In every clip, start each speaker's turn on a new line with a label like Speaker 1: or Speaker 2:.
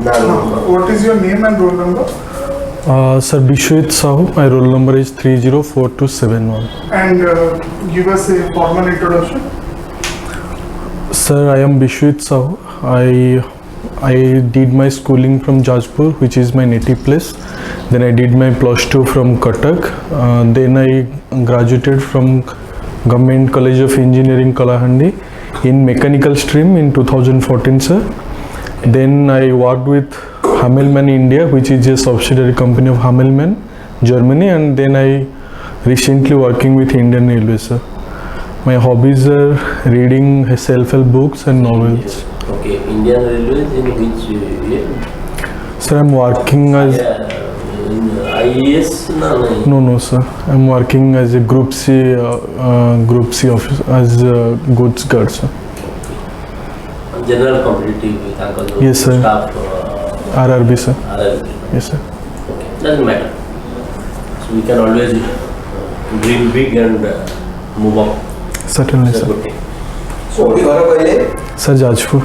Speaker 1: What is your name and roll number?
Speaker 2: Sir, Bishwit Sahu. My roll number is 304271.
Speaker 1: And give us a formal introduction.
Speaker 2: Sir, I am Bishwit Sahu. I did my schooling from Jajpur, which is my native place. Then I did my +2 from Cuttack. Then I graduated from Government College of Engineering, Kalahandi, in mechanical stream in 2014, sir. Then I worked with Hammelmann India, which is a subsidiary company of Hammelmann, Germany, and then I recently working with Indian Railways, sir. My hobbies are reading self-help books and novels.
Speaker 3: Okay, Indian Railways in which year?
Speaker 2: Sir, I'm working as...
Speaker 3: In IAS?
Speaker 2: No, sir. I'm working as a Group C officer, as a goods guard, sir.
Speaker 3: General competitive with
Speaker 2: Yes, sir.
Speaker 3: Staff,
Speaker 2: RRB, sir.
Speaker 3: RRB.
Speaker 2: Yes, sir.
Speaker 3: Okay, doesn't matter. So we can always dream big and move up.
Speaker 2: Certainly,
Speaker 3: It's a
Speaker 2: sir.
Speaker 3: good thing.
Speaker 4: So we घर कहले
Speaker 2: Sir, Jajpur.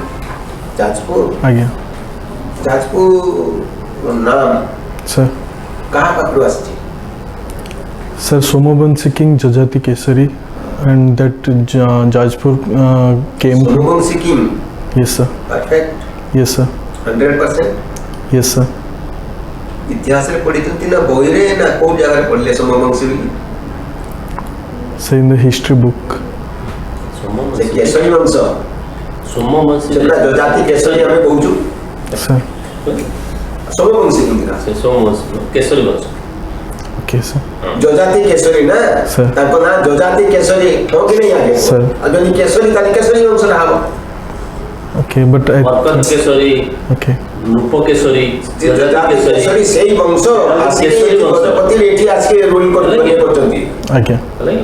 Speaker 4: Jajpur
Speaker 2: आज्ञा.
Speaker 4: जाजपुर नाम
Speaker 2: Sir.
Speaker 4: कहाँ पाखरु आछि
Speaker 2: Sir, Somavanshi King Jajati Kesari, and that Jajpur came from...
Speaker 4: Somvanshi king
Speaker 2: Yes, sir.
Speaker 4: Perfect
Speaker 2: Yes, sir.
Speaker 4: 100%.
Speaker 2: Yes, sir.
Speaker 4: इतिहास रे पढ़ितंती ना बही रे ना को जगह रे पढ़ले Somvanshi
Speaker 2: Sir, in the history book.
Speaker 4: से केसरी वंश
Speaker 3: सोमवंशी
Speaker 4: जेना जजाति केसरी हमें कहूछु
Speaker 2: Sir.
Speaker 4: सोमवंशी किंग ना
Speaker 3: से सोमवंशी केसरी वंश
Speaker 2: Okay, sir.
Speaker 4: जजाति केसरी ना
Speaker 2: Sir.
Speaker 4: ताको ना जजाति केसरी हो कि नहीं आगे
Speaker 2: Sir.
Speaker 4: अजनी केसरी ताली केसरी वंश ना हो
Speaker 2: Okay, but I...
Speaker 3: वर्कत Kesari
Speaker 2: Okay.
Speaker 3: रूप केसरी
Speaker 4: जजाति केसरी सेही वंश आसी
Speaker 3: केसरी वंश।
Speaker 4: गजपति रेठी आसी रूल करतंती
Speaker 2: आज्ञा.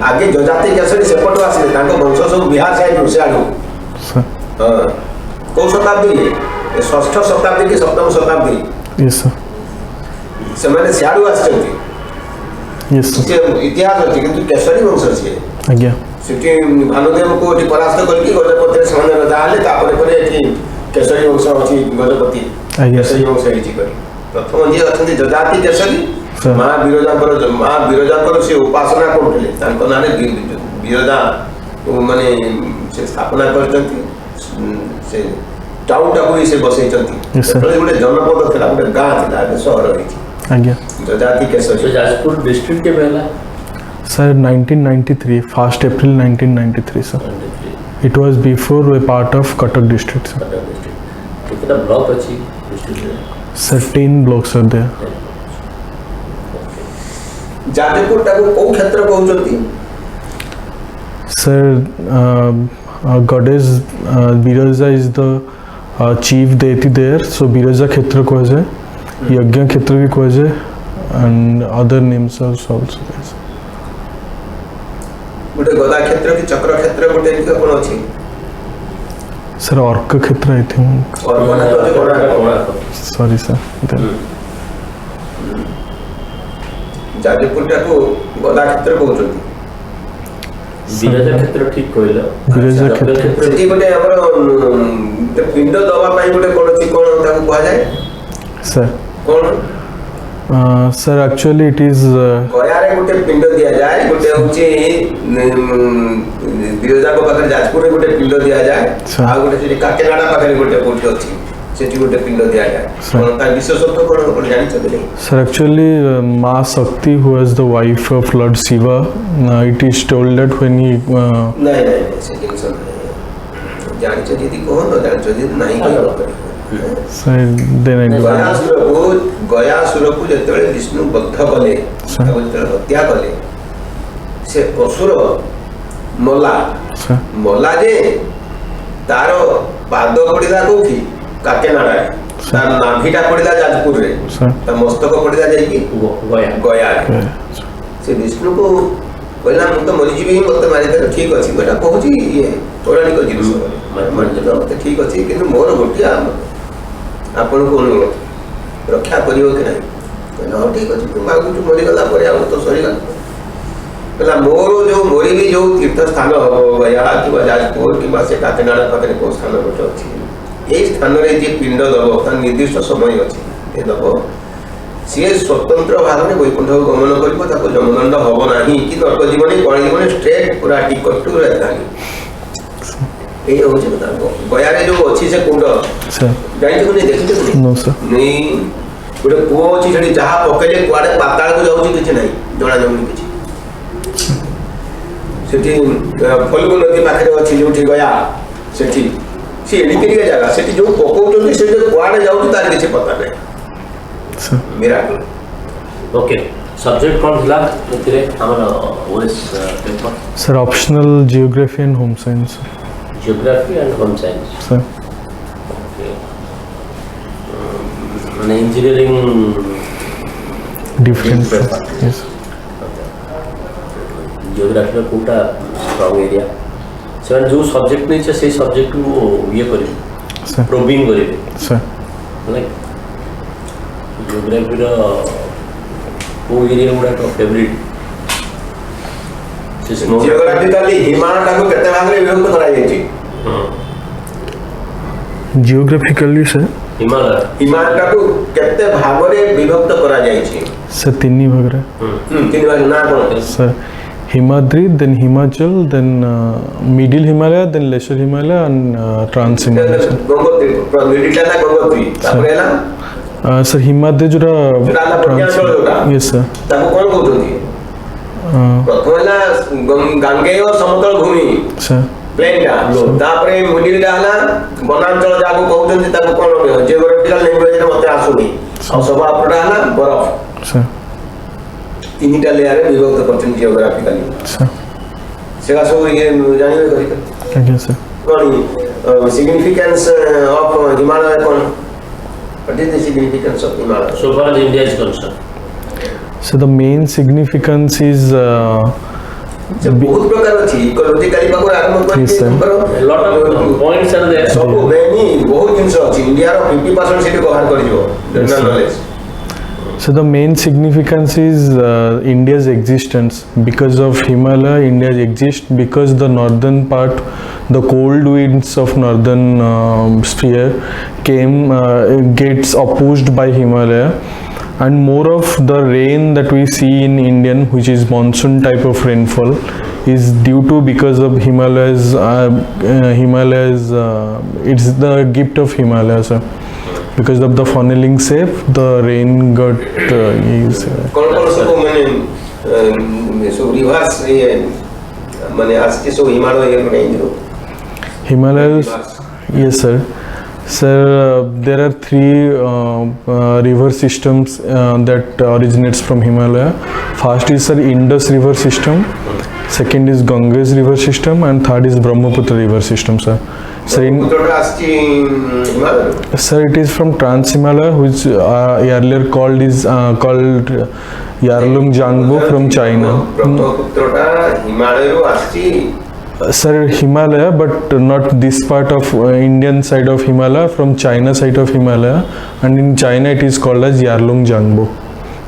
Speaker 4: आगे जजाति केसरी सेपट आसिले ताको वंश सब बिहार साइड रुसे आडू
Speaker 2: Sir.
Speaker 4: हां को शताब्दी ये षष्ठ शताब्दी की सप्तम शताब्दी
Speaker 2: Yes, sir.
Speaker 4: ସେମାନେ ସିଆଡୁ ଆସିଛନ୍ତି
Speaker 2: Yes, sir.
Speaker 4: ସେ ଇତିହାସ ଅଛି କିନ୍ତୁ କେଶରୀ ବଂଶ ସିଏ
Speaker 2: आज्ञା.
Speaker 4: ସେଠି ଭାନୁଦେବଙ୍କୁ ଏଠି ପରାସ୍ତ କରିକି ଗଜପତିରେ ସେମାନେ ରାଜା ହେଲେ ତାପରେ ପରେ ଏଠି କେଶରୀ ବଂଶ ଅଛି ଗଜପତି
Speaker 2: ଆଜ୍ଞା।
Speaker 4: କେଶରୀ ବଂଶ ହେଇଛି କରି ପ୍ରଥମ ଯିଏ ଅଛନ୍ତି ଜଜାତି କେଶରୀ
Speaker 2: Sir.
Speaker 4: ମା ବିରଜାଙ୍କର ସେ ଉପାସନା କରୁଥିଲେ ତାଙ୍କ ନାଁରେ ବିରଜା ମାନେ ସେ ସ୍ଥାପନା କରିଛନ୍ତି ସେ ଟାଉନଟାକୁ ବି ସେ ବସେଇଛନ୍ତି
Speaker 2: Yes, sir.
Speaker 4: ସେତେବେଳେ ଗୋଟେ ଜନପଦ ଥିଲା ଗୋଟେ ଗାଁ ଥିଲା ଏବେ ସହର ହେଇଛି
Speaker 2: आज्ञा.
Speaker 4: जजाति केसरी
Speaker 3: तो जाजपुर डिस्ट्रिक्ट के पहला
Speaker 2: Sir, 1993, 1st April 1993, sir. It was before a part of Cuttack district, sir.
Speaker 3: कितना ब्लॉक अच्छी डिस्ट्रिक्ट में
Speaker 2: Sir, 10 blocks are there.
Speaker 4: Jajpur टाको को क्षेत्र कहउचंती
Speaker 2: Sir, goddess Biraja is the chief deity there, so Biraja Khetra कहा जाए, यज्ञ क्षेत्र भी कहा जाए, and other names are also there.
Speaker 4: गोटे गदा क्षेत्र की चक्र क्षेत्र गोटे एनिका कोन अछि
Speaker 2: Sir, Orca Khetra, I think.
Speaker 4: और कोना तो कोना
Speaker 2: Sorry, sir. There.
Speaker 4: जाजपुर टाको गदा क्षेत्र कहउचंती
Speaker 3: बिरजा क्षेत्र ठीक कहला
Speaker 2: बिरजा क्षेत्र।
Speaker 4: सेठी गोटे हमर पिंड दवा पाई गोटे कोन अछि कोन ताको कहा जाय
Speaker 2: Sir.
Speaker 4: Cone
Speaker 2: Sir, actually it is...
Speaker 4: गया रे गोटे पिंड दिया जाय गोटे होची बिरजा को पाखर जाजपुर रे गोटे पिंड दिया जाय
Speaker 2: अच्छा।
Speaker 4: आ गोटे सेठी काकेनाडा पाखर गोटे कोठी अछि सेठी गोटे पिंड दिया जाय
Speaker 2: अच्छा।
Speaker 4: कोन ता विशेषत्व कोन जानि छ नहीं
Speaker 2: Sir, actually, Ma Sakti, who was the wife of Lord Shiva, it is told that when he...
Speaker 4: नहीं से जिनस जानि छ यदि कोन न जानि छ यदि नहीं कहि
Speaker 2: Sir, then I...
Speaker 4: गयासुर को जेतेबेले विष्णु बद्ध कले
Speaker 2: अच्छा।
Speaker 4: जेतेबेले हत्या कले से असुर मला
Speaker 2: Sir.
Speaker 4: मला जे तार पाद पड़िला कोठी काकेनाडा तार नाभिटा पड़िला जाजपुर रे
Speaker 2: Sir.
Speaker 4: ता मस्तक पड़िला जाई कि
Speaker 3: गया
Speaker 4: गया रे
Speaker 2: Okay.
Speaker 4: से विष्णु को कहला मु तो मरि जीवी मते मारि दे ठीक अछि बेटा कहूची ये पौराणिक जिनिस मारि दे मते ठीक अछि किंतु मोर गोटिया आपण को रक्षा करियो कि नहीं कहला हो ठीक अछि तुम आगु मरि गला पर आ तो सरी गला कहला मोर जो मोरी भी जो तीर्थ स्थान हो गया कि जाजपुर कि से काकेनाडा पाखरे को स्थान गोटे अछि এই স্থাନରେ যে পিণ্ড দেব তার নির্দিষ্ট সময় আছে এ দেব ସିଏ ସ୍ୱତନ୍ତ୍ର ଭାବରେ ବୈକୁଣ୍ଠକୁ ଗମନ କରିବ ତାକୁ ଜମଦଣ୍ଡ ହେବ ନାହିଁ କି ନର୍କ ଜୀବନୀ କଳି ଜୀବନୀ ଷ୍ଟ୍ରେଟ୍ ପୁରା ଟିକଟ ଟୁ ରାଜଧାନୀ ଏଇ ହେଉଛି କଥା ଗୟାରେ ଯୋଉ ଅଛି ସେ କୁଣ୍ଡ ଜାଣିଛୁ କି ଦେଖିଛୁ ନେଇ ଗୋଟେ କୂଅ ଅଛି ସେଠି ଯାହା ପକେଇଲେ କୁଆଡେ ପାତାଳକୁ ଯାଉଛି କିଛି ନାହିଁ ଜଣା ଯାଉନି କିଛି ସେଠି ଫଲ୍ଗୁ ନଦୀ ପାଖରେ ଅଛି ଯୋଉଠି ଗୟା ସେଠି ସେ ଏଡ଼ିକିରିଆ ଜାଗା ସେଠି ଯୋଉ ପକଉଛନ୍ତି ସେ କୁଆଡେ ଯାଉଛି ତାର କିଛି ପତା ନାହିଁ Miracle.
Speaker 3: Okay. Subject कौन थिला एथिरे हमर OS paper
Speaker 2: Sir, optional geography and home science.
Speaker 3: Geography and home science.
Speaker 2: Sir.
Speaker 3: Okay. माने engineering
Speaker 2: Different.
Speaker 3: paper.
Speaker 2: Yes.
Speaker 3: Geography ର कोटा strong area. ସେମାନେ जो सब्जेक्ट नहीं छै से सब्जेक्ट को ये करिवे
Speaker 2: Sir.
Speaker 3: प्रोबिंग करिवे
Speaker 2: Sir.
Speaker 3: लाइक जियोग्राफी को एरिया गुड़ा तो फेवरेट
Speaker 4: जियोग्राफिकली हिमालयटाକୁ କେତେ ଭାଗରେ ବିଭକ୍ତ କରାଯାଇଛି
Speaker 2: Geographically, sir.
Speaker 4: ହିମାଳୟଟାକୁ କେତେ ଭାଗରେ ବିଭକ୍ତ କରାଯାଇଛି
Speaker 2: Sir, ତିନି ଭାଗରେ.
Speaker 4: ତିନି ଭାଗ ନା କଣ
Speaker 2: Sir, Himadri, then Himachal, then Middle Himalaya, then Lesser Himalaya, and Trans Himalaya. Sir.
Speaker 4: Gangotri ମିଡିଲଟା ନା ଗଙ୍ଗୋତ୍ରୀ ତାପରେ ହେଲା
Speaker 2: Sir, Himadri ଯୋଉଟା yes sir.
Speaker 4: ତାକୁ କଣ କହୁଛନ୍ତି ପ୍ରଥମ ହେଲା ଗାଙ୍ଗେୟ ସମତଳ ଭୂମି
Speaker 2: Sir.
Speaker 4: ପ୍ଲେନଟା ତାପରେ ମିଡିଲଟା ହେଲା ବନାଞ୍ଚଳ ଯାହାକୁ କହୁଛନ୍ତି ତାକୁ କଣ ଜିଓଗ୍ରାଫିକାଲ ଲ୍ୟାଙ୍ଗୁଏଜରେ ମୋତେ ଆସୁନି ଆଉ ସବା ଉପରଟା ହେଲା ବରଫ
Speaker 2: Sir.
Speaker 4: ତିନିଟା ଲେୟାରରେ ବିଭକ୍ତ କରିଛନ୍ତି ଜିଓଗ୍ରାଫିକାଲି
Speaker 2: Sir.
Speaker 4: ସେଟା ସବୁ ଇଏ ଜାଣିବେ କରିବେ
Speaker 2: ଆଜ୍ଞା sir.
Speaker 4: କଣ ସିଗ୍ନିଫିକାନ୍ସ ଅଫ ହିମାଳୟ କଣ What is the significance of Himalaya?
Speaker 3: So far as India is concerned.
Speaker 2: So the main significance is
Speaker 4: बहुत प्रकार अछि इकोलॉजिकली पाको आरंभ
Speaker 2: Yes,
Speaker 4: करके
Speaker 2: sir.
Speaker 3: A lot of points are there.
Speaker 4: सब मेनी बहुत जिंस अछि इंडिया रो 50% सिटी कवर कर दियो general
Speaker 2: sir.
Speaker 4: Knowledge
Speaker 2: So the main significance is India's existence. Because of Himalaya, India exists because the northern part, the cold winds of northern sphere gets opposed by Himalaya, and more of the rain that we see in Indian, which is monsoon type of rainfall, is due to because of Himalayas. It's the gift of Himalaya, sir. Because of the funneling shape, the rain got used.
Speaker 4: कोन कोन सब माने सब reverse ये माने आज के सब हिमालय ये नहीं दियो
Speaker 2: Himalayas, yes sir. Sir, there are three river systems that originates from Himalaya. First is sir Indus river system, second is Ganges river system, and third is Brahmaputra river system, sir. Sir, sir, it is from Trans Himalaya, which earlier called Yarlung Jangbo from China.
Speaker 4: ब्रह्मपुत्रटा Himalaya रो आछि
Speaker 2: Sir, Himalaya, but not this part of Indian side of Himalaya, from China side of Himalaya, and in China it is called as Yarlung Jangbo.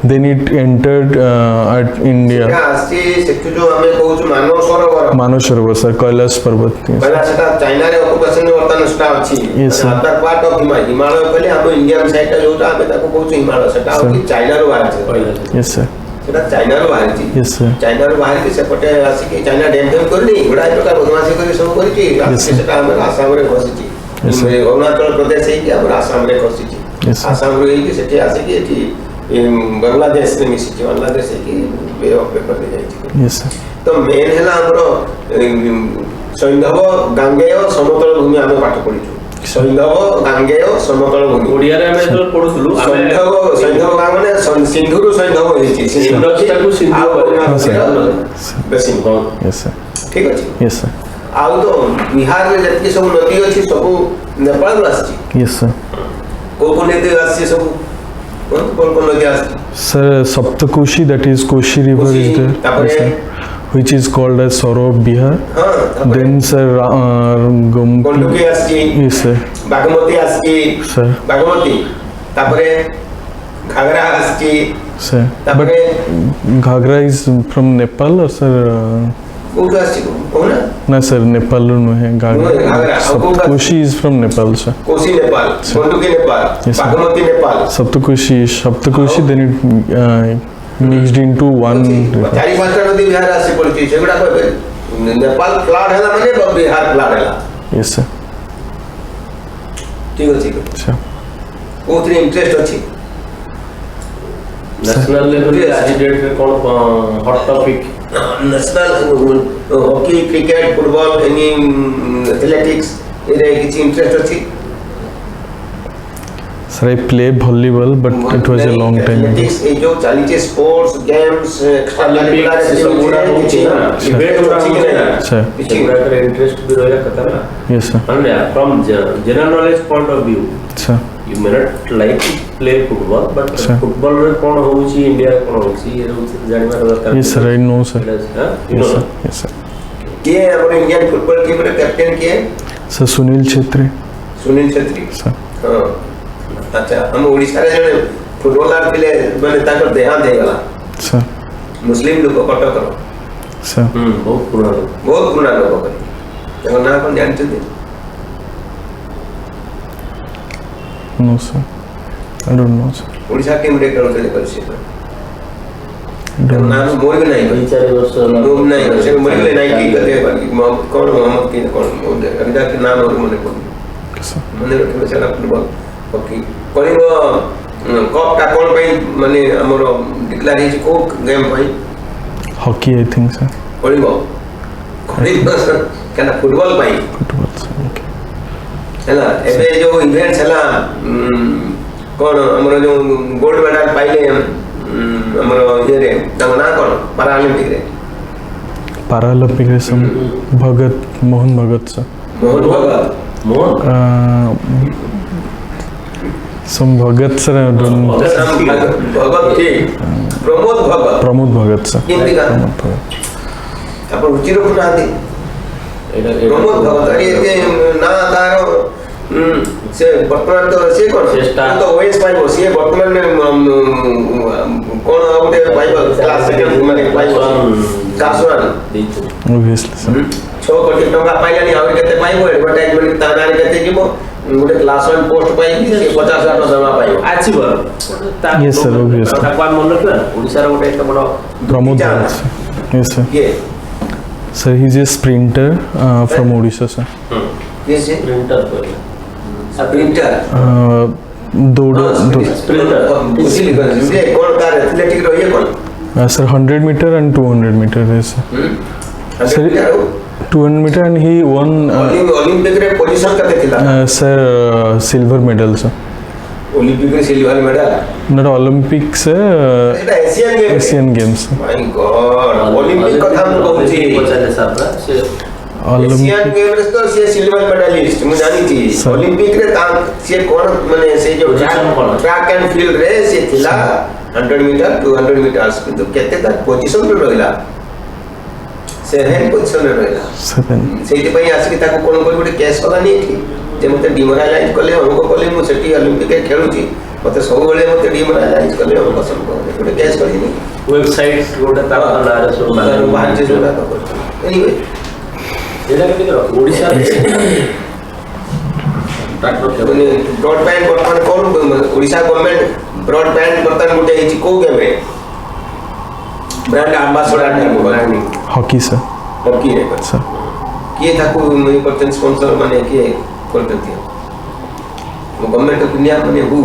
Speaker 2: Then it entered at India.
Speaker 4: आछि सेठु जो हमें कहू मानव सरोवर
Speaker 2: Manosarovar, sir, Kailash Parbat. Yes.
Speaker 4: पहला सेटा China रे occupation वर्तन स्टा अछि
Speaker 2: Yes, sir.
Speaker 4: Other part of Himalaya कहले हम इंडियन साइड जोटा हमें ताको कहू हिमालय सेटा होती चाइना रो बाहर
Speaker 2: Yes, sir.
Speaker 4: सेटा चाइना रो बाहर छी
Speaker 2: Yes, sir.
Speaker 4: चाइना रो बाहर के सेपटे आसी के चाइना डैम डैम करनी गुडा प्रकार बदमाशी करी सब करी छी
Speaker 2: Yes,
Speaker 4: आसी
Speaker 2: sir.
Speaker 4: सेटा हम आसाम रे खसी छी
Speaker 2: Yes, sir.
Speaker 4: अरुणाचल प्रदेश है कि हम आसाम रे खसी छी
Speaker 2: Yes, sir.
Speaker 4: आसाम रे कि सेठी आसी के एठी बांग्लादेश में मिसी छी बांग्लादेश है कि बे ऑफ पेपर दे जाई छी
Speaker 2: Yes, sir.
Speaker 4: तो मेन है हमरो सैंधव गांगेय समतल भूमि आमे पाठ पढिछु सैंधव गांगेय समतल भूमि
Speaker 3: ओडिया रे हमें तो पढुथलु
Speaker 4: सैंधव गां माने सिंधुरु सैंधव होइछि
Speaker 3: सिंधुताकु सिंधु
Speaker 4: बेसिन
Speaker 2: Yes, sir.
Speaker 4: ठीक अछि
Speaker 2: Yes, sir.
Speaker 4: आउ तो बिहार रे जति सब नदी अछि सब नेपाल रो आछि
Speaker 2: Yes, sir.
Speaker 4: को नदी आछि सब कोन नदी आछि
Speaker 2: Sir, Saptakoshi, that is Koshi river is there. Yes, sir. Which is called as Sorrow of Bihar.
Speaker 4: हां
Speaker 2: Then sir,
Speaker 4: कोंडुकी आछि
Speaker 2: yes, sir.
Speaker 4: बागमती आछि
Speaker 2: Sir.
Speaker 4: बागमती तापरे घाघरा आछि
Speaker 2: Sir. But
Speaker 4: तापरे
Speaker 2: Ghagra is from Nepal, or sir?
Speaker 4: कोठु आसी कोना
Speaker 2: ना सर नेपाल नुहे
Speaker 4: Ghaghara.
Speaker 2: Saptakoshi is from Nepal sir
Speaker 4: Koshi Nepal, बंटुकी Nepal,
Speaker 2: Yes, sir.
Speaker 4: Bagmati Nepal.
Speaker 2: Saptakoshi then it mixed into one river.
Speaker 4: चारि पांचटा नदी बिहार आसी पड़ती सेगुडा कहबे नेपाल फ्लड हैला माने बिहार फ्लड हैला।
Speaker 2: Yes sir.
Speaker 4: ठीक अछि
Speaker 2: Sure.
Speaker 4: कोथरे इंटरेस्ट अछि
Speaker 3: नेशनल लेवल पे आज डेट में कौन hot topic
Speaker 4: national hockey cricket football any athletics array किछि इंटरेस्ट अछि
Speaker 2: Sir, I play volleyball, but it was a long time ago.
Speaker 4: Athletics ए जो चालीचे sports games extra curricular
Speaker 3: Olympics सब पूरा
Speaker 4: किछि
Speaker 3: डिबेट हो रहा है
Speaker 2: Sir.
Speaker 3: पूरा का इंटरेस्ट भी रहेगा कथा ना
Speaker 2: Yes sir.
Speaker 3: and from general knowledge point of view
Speaker 2: Sir.
Speaker 3: you may not like to play football but
Speaker 2: Sir.
Speaker 3: football रे कौन होउची इंडिया रे कौन होउची ये होउची जानिबा दरकार
Speaker 2: Yes sir, I know sir.
Speaker 3: हां
Speaker 2: Yes sir. Yes sir.
Speaker 4: के हमर इंडियन फुटबॉल टीम रे कैप्टन के
Speaker 2: Sir, Sunil Chhetri.
Speaker 4: Sunil Chhetri
Speaker 2: Sir.
Speaker 4: हां अच्छा हम ओडिसा रे जने फुटबॉलर थिले माने ताकर देहांत हे गला
Speaker 2: Sir.
Speaker 4: मुस्लिम लोग कटक
Speaker 2: Sir.
Speaker 3: बहुत
Speaker 4: पुराना लोग करे ताकर नाम कोन जानते थे
Speaker 2: No sir. I don't know sir.
Speaker 4: Odisha team रे कौन खेले कर से
Speaker 2: I don't know.
Speaker 4: नाम मोर भी नहीं
Speaker 3: 4 वर्ष
Speaker 4: नाम नहीं से मोर भी नहीं की कहते कौन मोहम्मद की कौन अभी तक नाम और मने कोन
Speaker 2: Yes, sir.
Speaker 4: मने रखे चला फुटबॉल हॉकी कलिंग कप का कौन पई माने हमर डिक्लेयर हिज को गेम पई
Speaker 2: Hockey, I think sir.
Speaker 4: Kalinga केना फुटबॉल पई
Speaker 2: Football sir. Okay.
Speaker 4: हैला एबे जो इवेंट्स हैला कोन हमर जो गोल्ड मेडल पाइले हमर ये रे तमना कोन पैरालंपिक रे
Speaker 2: Paralympic रे some Mohan Bhagat sir.
Speaker 4: Mohan Bhagat
Speaker 3: Mohan
Speaker 2: Some Bhagat sir, I don't know.
Speaker 4: भगत के Pramod Bhagat
Speaker 2: Pramod Bhagat sir.
Speaker 4: केमती का
Speaker 2: Pramod Bhagat.
Speaker 4: अपन रुचि रखना दे प्रमोद भगत अरे ये ना तारो से वर्तमान तो से कोन
Speaker 3: चेष्टा।
Speaker 4: तो ओएस पाइबो से वर्तमान में कोन आउटे पाइबो क्लास सेकंड माने पाइबो कासवान
Speaker 2: Obviously sir.
Speaker 4: 6 कोटी टका पाइलानी आउट केते पाइबो एडवर्टाइजमेंट तानार केते जीवो गोटे क्लास 1 पोस्ट पाइबी से 50,000 जमा पाइबो
Speaker 3: आछिबो
Speaker 2: Yes, sir, obviously.
Speaker 3: ताकवान मन रखला ओडिसा रे गोटे एक बड़
Speaker 2: Pramod Bhagat sir. Yes sir.
Speaker 4: ये
Speaker 2: Sir, he's a sprinter from Odisha sir.
Speaker 4: ये से
Speaker 3: प्रिंटर कोई
Speaker 4: प्रिंटर
Speaker 2: दौड़
Speaker 3: स्प्रिंटर
Speaker 4: उसी लिखा है कौन कार एथलेटिक रो ये कौन
Speaker 2: sir 100 meter and 200 meter race. Sir, 200 meter and he won
Speaker 4: Olympic रे पोजीशन करते थिला
Speaker 2: sir silver medal sir.
Speaker 4: Olympic रे silver medal
Speaker 2: Not Olympics
Speaker 4: Etah Asian game
Speaker 2: Asian Games.
Speaker 4: My God Olympic कथा हम कहूची
Speaker 3: पचाले साबरा से
Speaker 4: Asian
Speaker 2: Olympic
Speaker 4: game रे तो से सिल्वर मेडलिस्ट मु जानी थी
Speaker 2: Sir.
Speaker 4: ओलंपिक रे ता से कौन माने से जो
Speaker 3: Position कौन?
Speaker 4: ट्रैक एंड फील्ड रे से थिला 100 मीटर 200 मीटर्स किंतु केते तक पोजीशन रे रहला से है पोजीशन रे रहला
Speaker 2: 7.
Speaker 4: ସେଇଥି ପାଇଁ ଆସିକି ତାକୁ କ'ଣ କରି ଗୋଟେ କେସ୍ କଲାନି ଏଠି ଯେ ମୋତେ ଡିମୋରାଲାଇଜ୍ କଲେ ଅମୁକ କଲେ ମୁଁ ସେଠି ଅଲିମ୍ପିକରେ ଖେଳୁଛି ମୋତେ ସବୁବେଳେ ମୋତେ ଡିମୋରାଲାଇଜ୍ କଲେ ଅମୁକ ସମୁକ ଗୋଟେ କେସ୍ କରିନି
Speaker 3: वेबसाइट गोटे तार नारे सब
Speaker 4: ବାହାରିଛି ଯୋଉଟା ଏନିୱେ
Speaker 3: एटा केते करो ओडिसा रे डॉक्टर
Speaker 4: ମାନେ ବ୍ରଡବ୍ୟାଣ୍ଡ ବର୍ତ୍ତମାନ କ'ଣ ଓଡ଼ିଶା ଗଭର୍ଣ୍ଣମେଣ୍ଟ ବ୍ରଡବ୍ୟାଣ୍ଡ ବର୍ତ୍ତମାନ ଗୋଟେ ହେଇଛି କୋଉ ଗେମ୍ରେ brand ambassador branding
Speaker 2: Hockey sir.
Speaker 4: ହକିରେ
Speaker 2: Sir.
Speaker 4: କିଏ ତାକୁ ଇଏ କରିଛନ୍ତି ସ୍ପନ୍ସର ମାନେ କିଏ କରିଛନ୍ତି ଗଭର୍ଣ୍ଣମେଣ୍ଟ ଅଫ୍ ଇଣ୍ଡିଆ ମାନେ ହୁ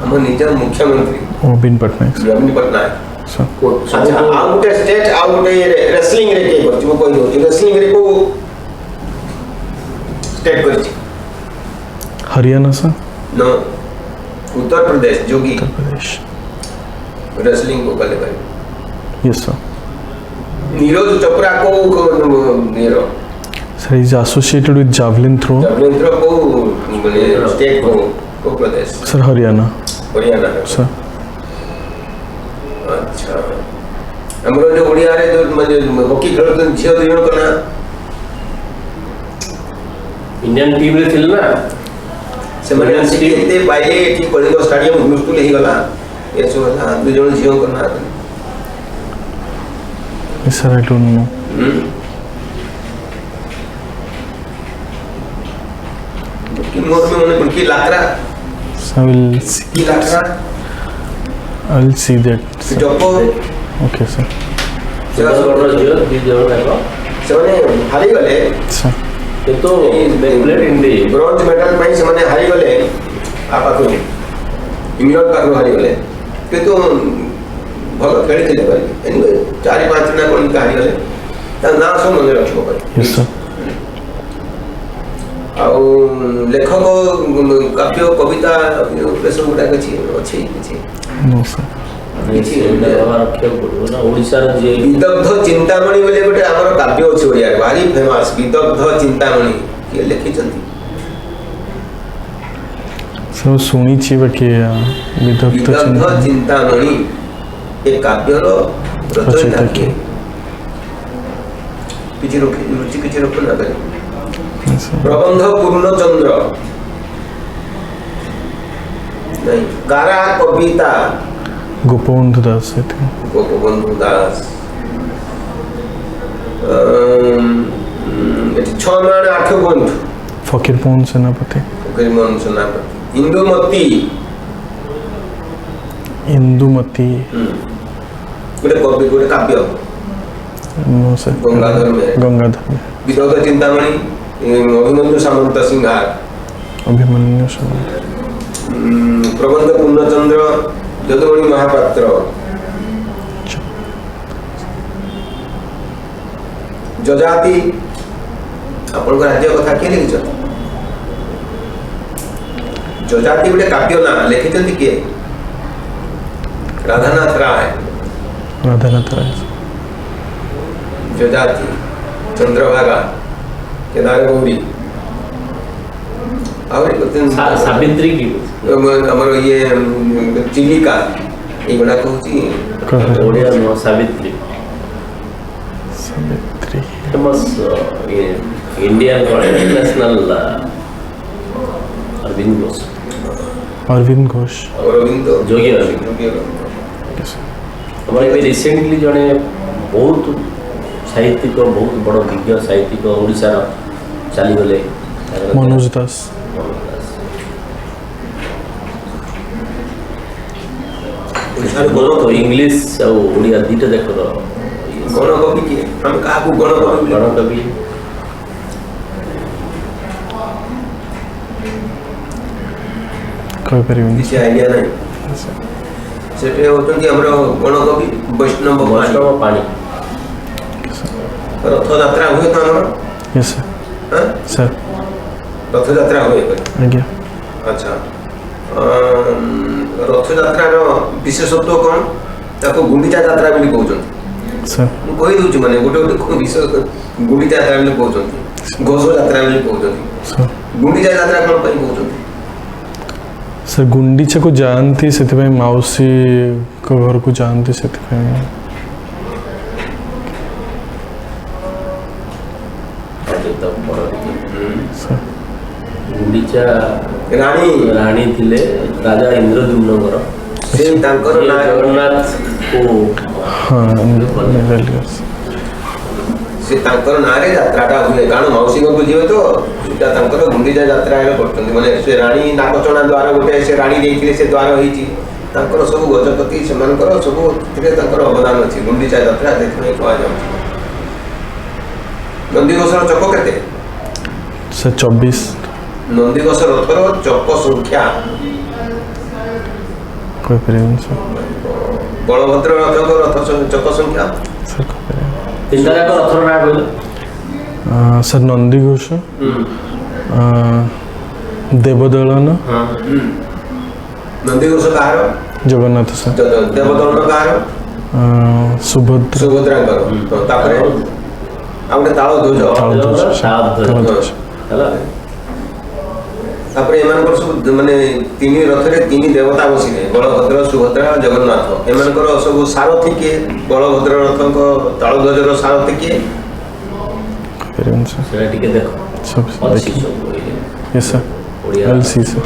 Speaker 4: ଆମ ନିଜ ମୁଖ୍ୟମନ୍ତ୍ରୀ
Speaker 2: Naveen Patnaik sir.
Speaker 4: ନବୀନ ପଟ୍ଟନାୟକ
Speaker 2: Sir.
Speaker 4: ଆଚ୍ଛା ଆଉ ଗୋଟେ ଷ୍ଟେଟ୍ ଆଉ ଗୋଟେ ରେସଲିଂ ରେ କିଏ କରିଛି ମୁଁ କହିଦେଉଛି ରେସଲିଂ ରେ କୋଉ ଷ୍ଟେଟ୍ କରିଛି
Speaker 2: Haryana sir.
Speaker 4: ନ Uttar Pradesh Yogi
Speaker 2: Uttar Pradesh.
Speaker 4: Wrestling को कले भाई
Speaker 2: Yes sir.
Speaker 4: नीरज चोपड़ा को Nero
Speaker 2: Sir, he's associated with javelin throw.
Speaker 4: जबलेंद्र को माने स्टेट को प्रदेश
Speaker 2: Sir, Haryana.
Speaker 4: हरियाणा
Speaker 2: Sir.
Speaker 4: अच्छा हमरो जो ओडिया रे जो माने हॉकी खेलत झियो दिनो कना
Speaker 3: इंडियन टीम रे थिल ना
Speaker 4: से माने एते पाइले एठी कलिंग स्टेडियम ह्यूस्टन हे गला ए सो दु जण झियो कना
Speaker 2: Yes sir, I don't know.
Speaker 4: कि मोर में मने की लात्रा
Speaker 2: So I will see.
Speaker 4: की लात्रा
Speaker 2: I will see that. sir.
Speaker 4: जप
Speaker 2: Okay, sir.
Speaker 3: ସୁନ୍ଦରଗଡ଼ର ଝିଅ ଦୁଇ ଜଣ ଯାକ
Speaker 4: ସେମାନେ ହାରି ଗଲେ
Speaker 2: Sir.
Speaker 3: କିନ୍ତୁ ପ୍ଲେଟ୍ ଇଣ୍ଡି
Speaker 4: ବ୍ରୋଞ୍ଜ ମେଡାଲ ପାଇଁ ସେମାନେ ହାରି ଗଲେ ଆ ପାଖରୁ ଇଂଲଣ୍ଡ ପାଖରୁ ହାରି ଗଲେ କିନ୍ତୁ ଭଲ ଖେଳିଥିଲେ ଭାଇ ଏନିୱେ 4-5 ନା କ'ଣ ହାରିଗଲେ ତା ନାଁ ସବୁ ମନେ ରଖିବ ଭାଇ
Speaker 2: Yes, sir.
Speaker 4: ଆଉ ଲେଖକ କାବ୍ୟ କବିତା ଏସବୁ ଗୁଡ଼ାକ ଅଛି କିଛି
Speaker 2: No, sir.
Speaker 3: ରଖିବାକୁ ପଡ଼ିବ ନା ଓଡ଼ିଶାର ଯିଏ
Speaker 4: ବିଦଗ୍ଧ ଚିନ୍ତାମଣି ବୋଲି ଗୋଟେ ଆମର କାବ୍ୟ ଅଛି ଓଡ଼ିଆରେ ଭାରି ଫେମସ୍ ବିଦଗ୍ଧ ଚିନ୍ତାମଣି କିଏ ଲେଖିଛନ୍ତି
Speaker 2: So ଶୁଣିଛି ବାକି ବିଦଗ୍ଧ
Speaker 4: ବିଦଗ୍ଧ ଚିନ୍ତାମଣି ଏ କାବ୍ୟର ରଚୟିତା କିଏ କିଛି ରୁଚି କିଛି ରଖୁ ନା ଭାଇ
Speaker 2: Yes, sir.
Speaker 4: ପ୍ରବନ୍ଧ ପୂର୍ଣ୍ଣଚନ୍ଦ୍ର ନାଇଁ କାରା କବିତା
Speaker 2: ଗୋପବନ୍ଧୁ ଦାସ I think.
Speaker 4: ଗୋପବନ୍ଧୁ ଦାସ ଏଠି 6 ମାଣ 8 ଗୁଣ୍ଠ
Speaker 2: ଫକୀର ମୋହନ ସେନାପତି
Speaker 4: ଫକୀରମୋହନ ସେନାପତି ଇନ୍ଦୁମତୀ
Speaker 2: ଇନ୍ଦୁମତି
Speaker 4: ଗୋଟେ କବି ଗୋଟେ କାବ୍ୟ
Speaker 2: No, sir.
Speaker 4: ଗଙ୍ଗାଧର ମେହେର
Speaker 2: ଗଙ୍ଗାଧର
Speaker 4: ବିଦଗ୍ଧ ଚିନ୍ତାମଣି ଅଭିମନ୍ୟୁ ସାମନ୍ତ ସିଂହାର
Speaker 2: ଅଭିମନ୍ୟୁ ସାମନ୍ତ
Speaker 4: ପ୍ରବନ୍ଧ ପୂର୍ଣ୍ଣଚନ୍ଦ୍ର ଯଦୁମଣି ମହାପାତ୍ର ଯଜାତି ଆପଣଙ୍କ ରାଜ୍ୟ କଥା କିଏ ଲେଖିଛନ୍ତି ଯଜାତି ଗୋଟେ କାବ୍ୟ ନାଁ ଲେଖିଛନ୍ତି କିଏ ରାଧାନାଥ ରାୟ
Speaker 2: ରାଧାନାଥ ରାୟ
Speaker 4: ଯଜାତି ଚନ୍ଦ୍ରଭାଗା କେଦାର ଗୌରୀ ଆହୁରି
Speaker 3: ସାବିତ୍ରୀ କି
Speaker 4: ଆମର ଇଏ ଚିଲିକା ଏଇଗୁଡ଼ାକ ହଉଛି
Speaker 3: ଓଡ଼ିଆ ନୁହଁ Savitri
Speaker 2: Savitri
Speaker 3: famous Indian national Aurobindo Ghosh
Speaker 2: Aurobindo Ghosh
Speaker 4: Aurobindo
Speaker 3: Yogi Aurobindo
Speaker 2: Yes, sir.
Speaker 3: ଆମର ଏବେ ରିସେଣ୍ଟଲି ଜଣେ ବହୁତ ସାହିତ୍ୟିକ ବହୁତ ବଡ଼ ବିଜ୍ଞ ସାହିତ୍ୟିକ ଓଡ଼ିଶାର ଚାଲିଗଲେ
Speaker 2: ମନୋଜ ଦାସ
Speaker 4: ଓଡ଼ିଶାର
Speaker 3: ବହୁତ ଇଂଲିଶ ଆଉ ଓଡ଼ିଆ ଦୁଇଟା ଯାକର
Speaker 4: ଗଣକବି କିଏ ଆମେ କାହାକୁ ଗଣକବି
Speaker 3: ଗଣକବି
Speaker 2: କହିପାରିବିନି
Speaker 4: କିଛି ଆଇଡ଼ିଆ ନାହିଁ ସେଠି ହେଉଛନ୍ତି ଆମର ଗଣକବି ବୈଷ୍ଣବ
Speaker 3: ବୈଷ୍ଣବ ପାଣି
Speaker 4: ରଥଯାତ୍ରା ହୁଏ ତ ଆମର
Speaker 2: Yes, sir.
Speaker 4: ଆଁ?
Speaker 2: Sir.
Speaker 4: ରଥଯାତ୍ରା ହୁଏ
Speaker 2: ଆଜ୍ଞା
Speaker 4: ଆଚ୍ଛା ରଥଯାତ୍ରାର ବିଶେଷତ୍ୱ କ'ଣ ତାକୁ ଗୁଣ୍ଡିଚା ଯାତ୍ରା ବୋଲି କହୁଛନ୍ତି
Speaker 2: ସାର୍
Speaker 4: ମୁଁ କହିଦେଉଛି ମାନେ ଗୋଟେ ଗୋଟେ କ'ଣ ବିଶେଷ ଗୁଣ୍ଡିଚା ଯାତ୍ରା ବୋଲି କହୁଛନ୍ତି ଘୋଷ ଯାତ୍ରା ବୋଲି କହୁଛନ୍ତି
Speaker 2: ସାର୍
Speaker 4: ଗୁଣ୍ଡିଚା ଯାତ୍ରା କ'ଣ ପାଇଁ କହୁଛନ୍ତି
Speaker 2: ସାର୍ ଗୁଣ୍ଡିଚାକୁ ଯାଆନ୍ତି ସେଥିପାଇଁ ମାଉସୀଙ୍କ ଘରକୁ ଯାଆନ୍ତି ସେଥିପାଇଁ ସାର୍
Speaker 3: ଗୁଣ୍ଡିଚା
Speaker 4: ରାଣୀ
Speaker 3: ରାଣୀ ଥିଲେ ରାଜା ଇନ୍ଦ୍ରଦ୍ୟୁମ୍ନଙ୍କର
Speaker 4: ସେ ତାଙ୍କର
Speaker 3: ଯିଏ
Speaker 4: ନାଁ
Speaker 3: ଜଗନ୍ନାଥକୁ
Speaker 2: ହଁ ନେଲେ
Speaker 4: ସେ ତାଙ୍କର ନାଁରେ ଯାତ୍ରାଟା ହୁଏ କାରଣ ମାଉସୀ ଘରକୁ ଯିବେ ତ ସେଟା ତାଙ୍କର ଗୁଣ୍ଡିଚା ଯାତ୍ରା ହେଲେ କରୁଛନ୍ତି ମାନେ ସେ ରାଣୀ ନାକଚଣା ଦ୍ୱାର ଗୋଟେ ସେ ରାଣୀ ଦେଇଥିଲେ ସେ ଦ୍ୱାର ହେଇଛି ତାଙ୍କର ସବୁ ଗଜପତି ସେମାନଙ୍କର ସବୁ ସେଥିରେ ତାଙ୍କର ଅବଦାନ ଅଛି ଗୁଣ୍ଡିଚା ଯାତ୍ରା ସେଥିପାଇଁ କୁହାଯାଉଛି ନନ୍ଦିଘୋଷର ଚକ କେତେ
Speaker 2: ସାର୍ 24
Speaker 4: ନନ୍ଦିଘୋଷ ରଥର ଚକ ସଂଖ୍ୟା
Speaker 2: କହିପାରିବିନି ସାର୍
Speaker 4: ବଳଭଦ୍ର ରଥଙ୍କ ରଥ ଚକ ସଂଖ୍ୟା
Speaker 2: ସାର୍ କହିପାରିବିନି
Speaker 3: ତିନିଟା ଯାକ ରଥର ନାଁ କହିଲେ
Speaker 2: ସାର୍ ନନ୍ଦିଘୋଷ ଦେବଦଳନ
Speaker 4: ନନ୍ଦିଘୋଷ କାହାର
Speaker 2: ଜଗନ୍ନାଥ ସାର୍
Speaker 4: ଦେବଦଳନ କାହାର
Speaker 2: ସୁଭଦ୍ରା
Speaker 4: ସୁଭଦ୍ରାଙ୍କର ତାପରେ ଆଉ ଗୋଟେ ତାଳଧ୍ୱଜ
Speaker 2: ତାଳଧ୍ୱଜ
Speaker 3: ହେଲା
Speaker 4: ତାପରେ ଏମାନଙ୍କର ସବୁ ମାନେ ତିନି ରଥରେ ତିନି ଦେବତା ବସିବେ ବଳଭଦ୍ର ସୁଭଦ୍ରା ଜଗନ୍ନାଥ ଏମାନଙ୍କର ସବୁ ସାରଥୀ କିଏ ବଳଭଦ୍ର ରଥଙ୍କ ତାଳଧ୍ୱଜର ସାରଥୀ କିଏ
Speaker 2: କହିପାରିବିନି ସାର୍
Speaker 3: ସେଟା ଟିକେ ଦେଖ
Speaker 2: ସବୁ
Speaker 3: ଅଛି
Speaker 2: ଦେଖି
Speaker 3: ସବୁ ବହିରେ।
Speaker 2: Yes, sir.
Speaker 3: Odia
Speaker 2: I'll see, sir.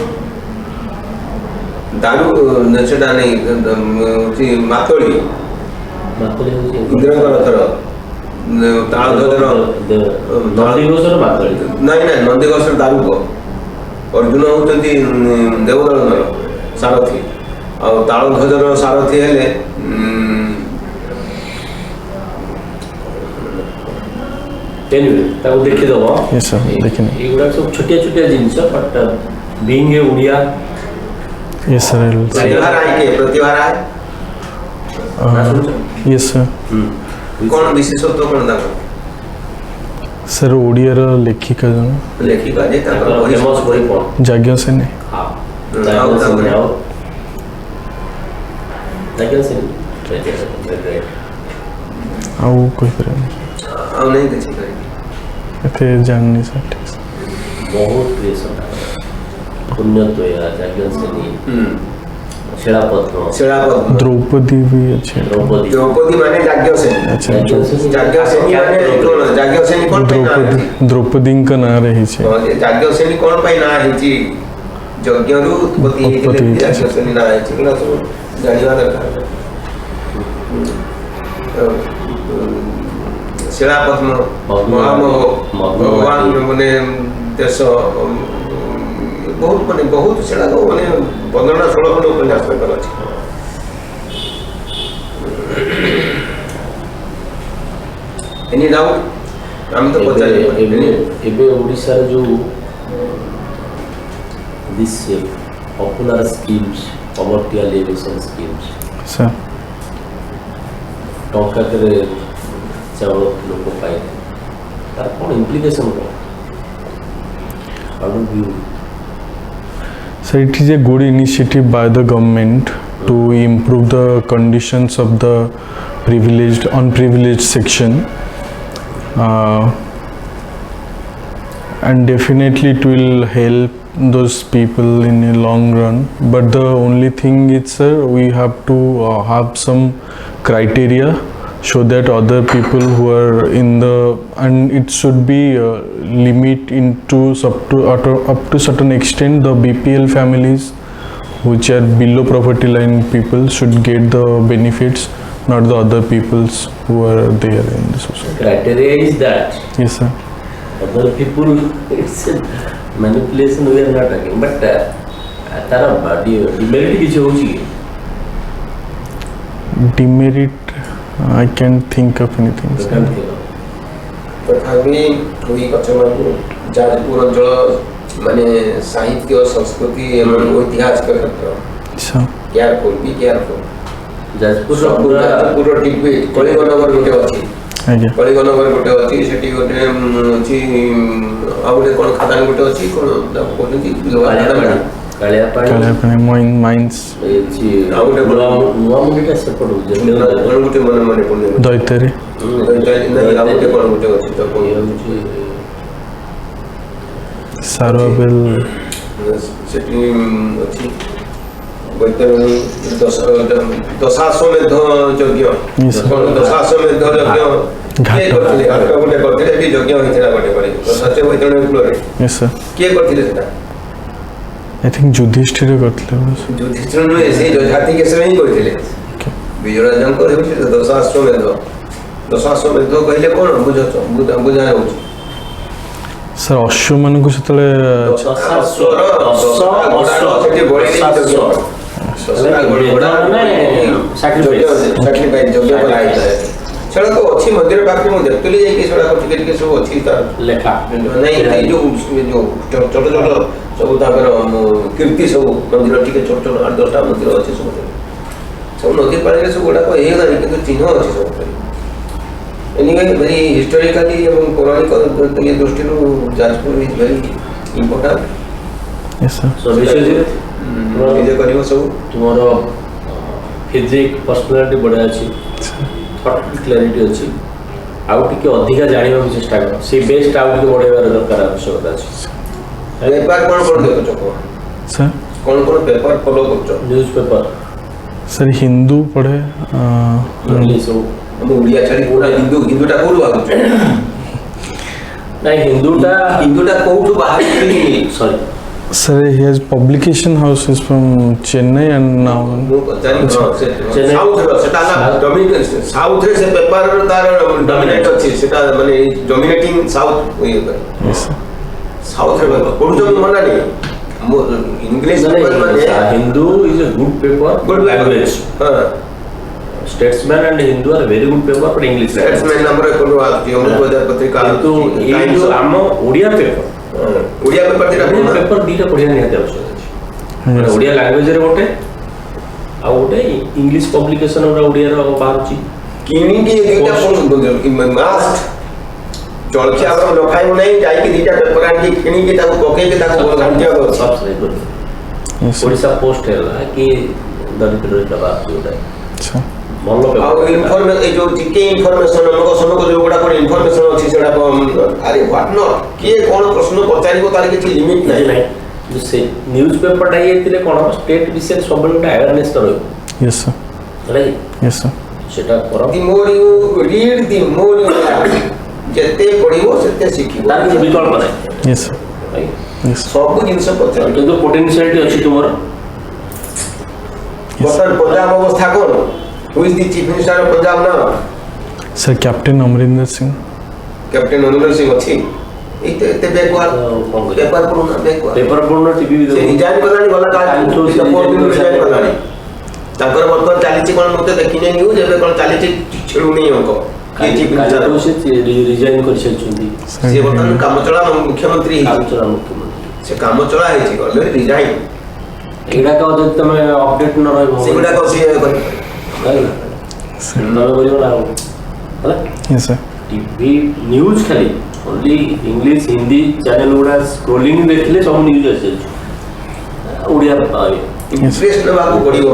Speaker 4: ଦାରୁ ସେଟା ନେଇ ହଉଛି ମାତଳି
Speaker 3: ମାତଳି ହେଉଛି
Speaker 4: ଇନ୍ଦ୍ରଙ୍କ ରଥର ତାଳଧ୍ୱଜର
Speaker 3: ନନ୍ଦିଘୋଷର ମାତଳି
Speaker 4: ନାଇଁ ନାଇଁ ନନ୍ଦିଘୋଷର ଦାରୁକ ଅର୍ଜୁନ ହେଉଛନ୍ତି ଦେବଦଳନର ସାରଥୀ ଆଉ ତାଳଧ୍ୱଜର ସାରଥୀ ହେଲେ
Speaker 3: anyway ତାକୁ ଦେଖିଦେବ
Speaker 2: Yes, sir. ଦେଖିନି।
Speaker 3: ଏଇଗୁଡା ସବୁ ଛୋଟିଆ ଛୋଟିଆ ଜିନିଷ but being A Odia
Speaker 2: Yes, sir. I will see.
Speaker 4: Pratibha Ray କିଏ ପ୍ରତିଭା ରାୟ
Speaker 2: Yes, sir.
Speaker 4: କ'ଣ ବିଶେଷତ୍ୱ କ'ଣ ତାଙ୍କର
Speaker 2: Sir, ଓଡ଼ିଆର ଲେଖିକା ଜଣେ
Speaker 4: ଲେଖିକା ଯେ ତାଙ୍କର ବହି
Speaker 3: ଫେମସ୍ ବହି କ'ଣ
Speaker 2: ଯାଜ୍ଞ ସେନୀ।
Speaker 3: ହଁ
Speaker 4: ଆଉ ତାପରେ
Speaker 3: ଆଉ
Speaker 2: ଆଉ କହିପାରିବିନି
Speaker 4: ଆଉ ନାହିଁ କିଛି କରି
Speaker 2: ଏତେ ଜାଣିନି ସାର୍ ଠିକ୍ ସେ।
Speaker 3: ବହୁତ କ୍ରିଏସନ୍ ପୁଣ୍ୟତ୍ୱୟା ଯାଜ୍ଞସେନୀ ଶିଳାପଦ୍ମ
Speaker 4: ଶିଳାପଦ୍ମ
Speaker 2: ଦ୍ରୌପଦୀ ବି ଅଛି।
Speaker 3: ଦ୍ରୌପଦୀ
Speaker 4: ଦ୍ରୌପଦୀ ମାନେ ଯାଜ୍ଞସେନୀ
Speaker 2: ଆଚ୍ଛା
Speaker 4: ଯାଜ୍ଞସେନୀ ମାନେ କ'ଣ ଯାଜ୍ଞସେନୀ କ'ଣ ପାଇଁ ନାଁ
Speaker 2: ଦ୍ରୌପଦୀ
Speaker 4: ହେଇଛି
Speaker 2: ଦ୍ରୌପଦୀଙ୍କ ନାଁରେ ହେଇଛି।
Speaker 4: ଯାଜ୍ଞସେନୀ କ'ଣ ପାଇଁ ନାଁ ହେଇଛି ଯଜ୍ଞରୁ ଉତ୍ପତ୍ତି ହେଇଥିଲେ
Speaker 2: ଉତ୍ପତ୍ତି ହେଇଛି।
Speaker 4: ଯାଜ୍ଞସେନୀ ନାଁ ହେଇଛି ଏଗୁଡ଼ା ସବୁ ଜାଣିବା ଦରକାର ଶିଳାପଦ୍ମ ମହାମୋହ ଭଗବାନ ମାନେ ଦେଶ ବହୁତ ମାନେ ବହୁତ ସେଟା ମାନେ 15-16 ଖଣ୍ଡ ଉପନ୍ୟାସ ତାଙ୍କର ଅଛି ଏନି ଡାଉଟ୍ ଆମେ ତ ପଚାରିବା
Speaker 3: ଏବେ ଓଡ଼ିଶାର ଯେଉଁ this popular schemes poverty alleviation schemes
Speaker 2: sir
Speaker 3: ଟଙ୍କାକରେ ଚାଉଳ ଲୋକ ପାଇଲେ ତାର କ'ଣ ଇମ୍ପ୍ଲିକେସନ୍ କ'ଣ ଆଉ
Speaker 2: So it is a good initiative by the government to improve the conditions of the privileged, unprivileged section, and definitely it will help those people in a long run. But the only thing is, sir, we have to have some criteria so that other people who are in the, and it should be limit into up to certain extent the BPL families which are below poverty line people should get the benefits, not the other peoples who are there in the society.
Speaker 3: criteria is that
Speaker 2: Yes, sir.
Speaker 3: other people it's a manipulation we are not talking but ତାର demerit କିଛି ହେଉଛି କି
Speaker 2: Demerit, I can't think of anything, sir.
Speaker 4: ତଥାପି ଦୁଇ ଗଛମାନଙ୍କୁ ଯାଜପୁର ଅଞ୍ଚଳ ମାନେ ସାହିତ୍ୟ ସଂସ୍କୃତି ଏବଂ ଐତିହାସିକ କ୍ଷେତ୍ର
Speaker 2: Sir.
Speaker 4: କେୟାରଫୁଲ୍ ବି କେୟାରଫୁଲ୍
Speaker 3: ଯାଜପୁରର
Speaker 4: ସବୁ
Speaker 3: ପୁରା
Speaker 4: ଯାଜପୁର ଟିପି କଳିଙ୍ଗନଗର ଗୋଟେ ଅଛି
Speaker 2: ଆଜ୍ଞା
Speaker 4: କଳିଙ୍ଗନଗର ଗୋଟେ ଅଛି ସେଠି ଗୋଟେ ଅଛି ଆଉ ଗୋଟେ କ'ଣ ଖାଦାନ ଗୋଟେ ଅଛି କ'ଣ ତାକୁ କହୁଛନ୍ତି
Speaker 3: କାଳିଆପାଣି
Speaker 2: କାଳିଆପାଣି ମାଇନ୍ସ
Speaker 4: ଆଉ ଗୋଟେ
Speaker 3: ନୂଆ ମୁଣ୍ଡିଟା ସେପଟୁ
Speaker 4: କ'ଣ ଗୋଟେ ମନେ ପଡ଼ୁନି
Speaker 2: ଦୈତାରୀ
Speaker 4: ନାଇଁ ଆଉ ଗୋଟେ କ'ଣ ଗୋଟେ ଅଛି ତ କ'ଣ
Speaker 3: ହେଉଛି
Speaker 2: ସାରବେଲ
Speaker 4: ସେଠି ଅଛି ବୈତରଣୀ ଦଶାଶ୍ୱମେଧ ଯଜ୍ଞ
Speaker 2: Yes, sir.
Speaker 4: ଦଶାଶ୍ୱମେଧ ଯଜ୍ଞ କିଏ କରିଥିଲେ ଘାଟ ଗୋଟେ କରିଥିଲେ ସେଠି ଯଜ୍ଞ ହେଇଥିଲା ଗୋଟେ କରି ବୈତରଣୀ କୂଳରେ
Speaker 2: yes sir
Speaker 4: କିଏ କରିଥିଲେ ସେଟା
Speaker 2: I think ଯୁଧିଷ୍ଠିର କରିଥିଲେ ବୋଧେ।
Speaker 4: ଯୁଧିଷ୍ଠିର ନୁହେଁ ସେଇ ଜାତିକେଶର ହିଁ କରିଥିଲେ ବିଜୟରାଜାଙ୍କର ହେଉଛି ଦଶାଶ୍ୱମେଧ କହିଲେ କ'ଣ ବୁଝା ଯାଉଛି
Speaker 2: ସାର୍ ଅଶ୍ୱମାନଙ୍କୁ ସେତେବେଳେ
Speaker 4: ସେଠି ବଳି ସେଟା ତ ଅଛି ମନ୍ଦିର ପାଖରେ ମୁଁ ଦେଖୁଥିଲି ଯାଇକି ସେଗୁଡ଼ାକ ଟିକେ ଟିକେ ସବୁ ଅଛି ତାର
Speaker 3: ଲେଖା
Speaker 4: ନାଇଁ ଏଇ ଯୋଉ ଛୋଟ ଛୋଟ ସବୁ ତାଙ୍କର କୀର୍ତ୍ତି ସବୁ ମନ୍ଦିର ଟିକେ ଛୋଟ ଛୋଟ 8-10ଟା ମନ୍ଦିର ଅଛି ସବୁ ନଦୀ ପାଣିରେ ସବୁ ଗୁଡ଼ାକ ହେଇଗଲାଣି କିନ୍ତୁ ଚିହ୍ନ ଅଛି ସବୁ ଏନିୱେ ଭେରି ହିଷ୍ଟୋରିକାଲି ଏବଂ ପୌରାଣିକ ଦୃଷ୍ଟିରୁ Jajpur is very important
Speaker 2: yes sir
Speaker 3: Biswajit
Speaker 4: ନିଜେ କରିବ ସବୁ
Speaker 3: ତୁମର ଫିଜିକ୍ ପର୍ସନାଲିଟି ବଢ଼ିଆ ଅଛି କ୍ଲାରିଟି ଅଛି ଆଉ ଟିକେ ଅଧିକା ଜାଣିବାକୁ ଚେଷ୍ଟା କର ସେଇ ବେଷ୍ଟ ଆଉ ଟିକେ ବଢ଼େଇବାର ଦରକାର ଆବଶ୍ୟକତା ଅଛି
Speaker 4: ପେପର କ'ଣ ଦେଖୁଛ
Speaker 2: sir
Speaker 4: କ'ଣ ପେପର ଫଲୋ କରୁଛ
Speaker 3: ନ୍ୟୁଜ୍ ପେପର
Speaker 2: sir ହିନ୍ଦୁ ପଢ଼େ
Speaker 3: ସବୁ
Speaker 4: ଆମ ଓଡ଼ିଆ ଛାଡ଼ି କୋଉଟା ହିନ୍ଦୁଟା କୋଉଠୁ ବାହାରୁଛ
Speaker 3: ନାଇଁ ହିନ୍ଦୁଟା
Speaker 4: କୋଉଠୁ ବାହାରୁଛି
Speaker 3: ସରି
Speaker 2: Sir, he has publication houses from Chennai and now.
Speaker 4: ମୁଁ ପଚାରି
Speaker 3: ଚେନ୍ନାଇ-
Speaker 4: ସାଉଥର ସେଟା ନା ଡମିନେଟ ସାଉଥରେ ସେ ପେପର ତାର ଡମିନେଟ ଅଛି ସେଟା ମାନେ ଡମିନେଟିଂ ସାଉଥ ଇଏ କରେ
Speaker 2: Yes, sir.
Speaker 4: ସାଉଥରେ ପଢୁଛନ୍ତି ମନା ନାହିଁ ଇଂଲିଶ ମାନେ
Speaker 3: Hindu is a good paper,
Speaker 4: Good paper.
Speaker 3: language.
Speaker 4: ହଁ
Speaker 3: Statesman and Hindu are very good paper, but English language.
Speaker 4: Batsman ଆମର ଏପଟୁ ଆସୁଛି ଅମୃତ ବଜାର ପତ୍ରିକା
Speaker 3: କିନ୍ତୁ ଏଇ
Speaker 4: Times
Speaker 3: ଯୋଉ
Speaker 4: of-
Speaker 3: ଆମ ଓଡ଼ିଆ ପେପର
Speaker 4: ଓଡ଼ିଆ ପେପର ଦିଟା
Speaker 3: ଓଡ଼ିଆ
Speaker 4: ପଢୁନା
Speaker 3: ପେପର ଦୁଇଟା ପଢ଼ିବା ନିହାତି ଆବଶ୍ୟକ ଅଛି ମାନେ
Speaker 2: Yes.
Speaker 3: ଓଡ଼ିଆ ଲାଙ୍ଗୁଏଜରେ ଗୋଟେ ଆଉ ଗୋଟେ ଇଂଲିଶ ପବ୍ଲିକେସନ ଗୁଡ଼ା ଓଡ଼ିଆର ବାହାରୁଛି
Speaker 4: କିଣିକି ଦିଟା ମାଷ୍ଟ ଜଳଖିଆ ଆମର ନ ଖାଇବୁ ନାହିଁ ଯାଇକି ଦିଟା ପେପର ଆଣିକି କିଣିକି ତାକୁ ପକେଇକି ତାକୁ ଘାଣ୍ଟିବାକୁ ଅଛି
Speaker 3: ସବସ୍କ୍ରାଇବ୍ କରିବେ
Speaker 2: Yes, sir.
Speaker 3: ଓଡ଼ିଶା ପୋଷ୍ଟ ହେଲା କି ଦରିଦ୍ର ରହିଲା ବାହାରୁଛି ଗୋଟେ
Speaker 2: Sir.
Speaker 3: ଭଲ
Speaker 4: ଆଉ
Speaker 3: ପେପର
Speaker 4: ଇନଫର୍ମେସନ ଏଇ ଯୋଉ ଟିକେ ଇନଫର୍ମେସନ ଅମକ ସମକ ଯୋଉଗୁଡା କଣ ଇନଫର୍ମେସନ ଅଛି ସେଗୁଡା ଆରେ ହ୍ୱାଟ ନଟ୍ କିଏ କଣ ପ୍ରଶ୍ନ ପଚାରିବ ତାର କିଛି ଲିମିଟ୍
Speaker 3: ନାହିଁ
Speaker 4: ନାହିଁ
Speaker 3: ନାହିଁ ସେ ନ୍ୟୁଜ୍ ପେପରଟା ହେଇଥିଲେ କ'ଣ ହବ ଷ୍ଟେଟ୍ ବିଷୟରେ ସବୁବେଳେ ଗୋଟେ ଆୱାରନେସ୍ ରହିବ
Speaker 2: Yes, sir.
Speaker 3: ହେଲା କି
Speaker 2: Yes, sir.
Speaker 3: ସେଟା କର
Speaker 4: ଦି ମୋର ୟୁ ରିଡ୍ ଦି ମୋର ୟୁ ଯେତେ ପଢିବ ସେତେ ଶିଖିବ
Speaker 3: ତାର କିଛି ବିକଳ୍ପ ନାହିଁ
Speaker 2: Yes, sir.
Speaker 3: right?
Speaker 2: Yes, sir.
Speaker 4: ସବୁ ଜିନିଷ ପଚାରିବ
Speaker 3: କିନ୍ତୁ ପୋଟେନ୍ସିଆଲିଟି ଅଛି ତୁମର
Speaker 4: ବର୍ତ୍ତମାନ ପଞ୍ଜାବ ଅବସ୍ଥା କଣ ହୁ is the chief minister of Punjab ନା
Speaker 2: Sir, Captain Amrinder Singh.
Speaker 4: Captain Amarinder Singh ଅଛି ଏଇ ତ ଏତେ ବ୍ୟାକୱାର୍ଡ
Speaker 3: କ'ଣ କରିବା
Speaker 4: ପେପର ପଢୁନା ବ୍ୟାକୱାର୍ଡ
Speaker 3: ପେପର ପଢ଼ୁନ ଟିଭି ବି
Speaker 4: ସେ
Speaker 3: ଦେଖୁନ
Speaker 4: ରିଜାଇନ୍ କଲାଣି ଗଲା
Speaker 3: Times of
Speaker 4: ରିଜାଇନ୍ କଲାଣି ତାଙ୍କର ବର୍ତ୍ତମାନ ଚାଲିଛି କ'ଣ ମୁଁ ତ ଦେଖିନି ନ୍ୟୁଜ୍ ଏବେ କ'ଣ ଚାଲିଛି ଛିଡ଼ୁନି ଅଙ୍କ କିଏ ଚିଫ ମିନିଷ୍ଟର
Speaker 3: କାଲିଠୁ ସେ ରିଜାଇନ୍ କରିସାରିଛନ୍ତି
Speaker 2: Sir,
Speaker 4: ସିଏ ବର୍ତ୍ତମାନ କାମଚଳା ମୁଖ୍ୟମନ୍ତ୍ରୀ ହେଇଛି
Speaker 3: ଆଲୋଚନା ମୁଖ୍ୟମନ୍ତ୍ରୀ
Speaker 4: ସେ କାମଚଳା ହେଇଛି ଗଲେ ରିଜାଇନ୍
Speaker 3: ଏଇଗୁଡ଼ାକ ଯଦି ତମେ ଅପଡେଟ୍ ନ ରହିବ
Speaker 4: ସେଗୁଡ଼ାକ ସିଏ କରିପାରିବେ
Speaker 3: ତମେ କରିବ ନା ଆଉ ହେଲା
Speaker 2: Yes, sir.
Speaker 3: ଟିଭି ନ୍ୟୁଜ୍ ଖାଲି ଓନ୍ଲି ଇଂଲିଶ ହିନ୍ଦୀ ଚ୍ୟାନେଲ ଗୁଡ଼ା ସ୍କ୍ରୋଲିଂ ଦେଖିଲେ ସବୁ ନ୍ୟୁଜ୍ ଆସିଯାଉଛି ଓଡ଼ିଆ
Speaker 4: ଇଣ୍ଟରେଷ୍ଟ ନେବାକୁ ପଡ଼ିବ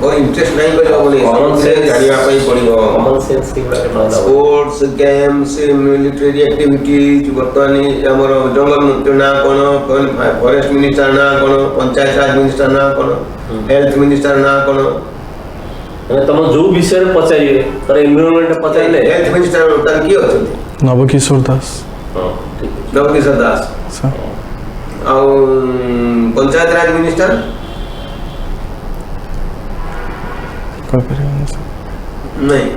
Speaker 4: ମୋର ଇଣ୍ଟରେଷ୍ଟ ନାହିଁ କହିଲେ ହବନି
Speaker 3: Common sense.
Speaker 4: ଜାଣିବା ପାଇଁ ପଡ଼ିବ
Speaker 3: କମନ୍ ସେନ୍ସ ଏଗୁଡ଼ାକ ନହେଲା
Speaker 4: ସ୍ପୋର୍ଟସ ଗେମ୍ସ ମିଲିଟାରୀ ଆକ୍ଟିଭିଟିଜ ବର୍ତ୍ତମାନ ଆମର ଜଙ୍ଗଲ ମନ୍ତ୍ରୀ ନାଁ କ'ଣ ଫରେଷ୍ଟ ମିନିଷ୍ଟର ନାଁ କ'ଣ ପଞ୍ଚାୟତ ରାଜ ମିନିଷ୍ଟର ନାଁ କ'ଣ ହେଲ୍ଥ ମିନିଷ୍ଟର ନାଁ କ'ଣ
Speaker 3: ମାନେ ତମ ଯୋଉ ବିଷୟରେ ପଚାରିବେ ତାର ଏନଭାରନମେଣ୍ଟ ପଚାରିଲେ
Speaker 4: ହେଲ୍ଥ ମିନିଷ୍ଟର ତାର କିଏ ଅଛନ୍ତି
Speaker 2: Navakishore Das.
Speaker 3: ହଁ ଠିକ୍ ଅଛି
Speaker 4: ନବକିଶୋର ଦାସ
Speaker 2: Sir.
Speaker 4: ଆଉ ପଞ୍ଚାୟତ ରାଜ ମିନିଷ୍ଟର
Speaker 2: କହିପାରିବେନି, sir.
Speaker 4: ନାହିଁ